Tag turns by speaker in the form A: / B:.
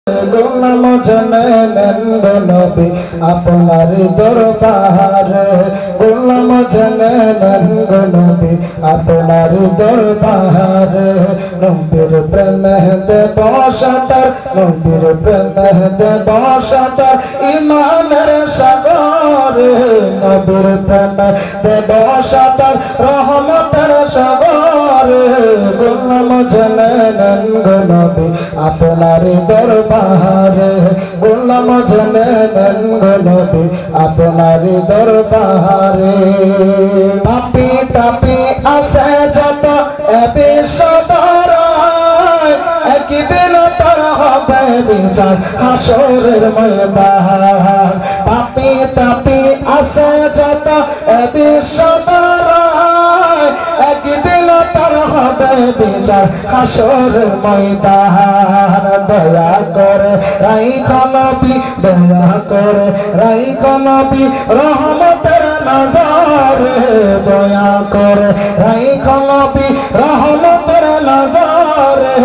A: গোলাম জানেন গো নবী আপনার দরবারে, গোলাম জানেন গো নবী আপনার দরবারে। নবীর প্রেমে দেব সাঁতার, নবীর প্রেমে দেব সাঁতার ইমানের সাগরে, নবীর প্রেমে দেব সাঁতার রহমতের সাগরে। গোলাম জানেন গো নবী আপনার দরবারে, গোলাম জানেন গো নবী আপনার দরবারে। পাপী তাপী আছে যত বিশ্বদরায়, একদিন তার হবে বিচার হাসরের ময়দান। পাপী তাপী আছে যত বিশ্বদরায়, একদিন তার হবে বিচার হাসরের ময়দান। দয়া করে রাইখো নবী, দয়া করে রাইখো নবী রহমতের নজরে, দয়া করে রাইখো নবী রহমতের নজরে।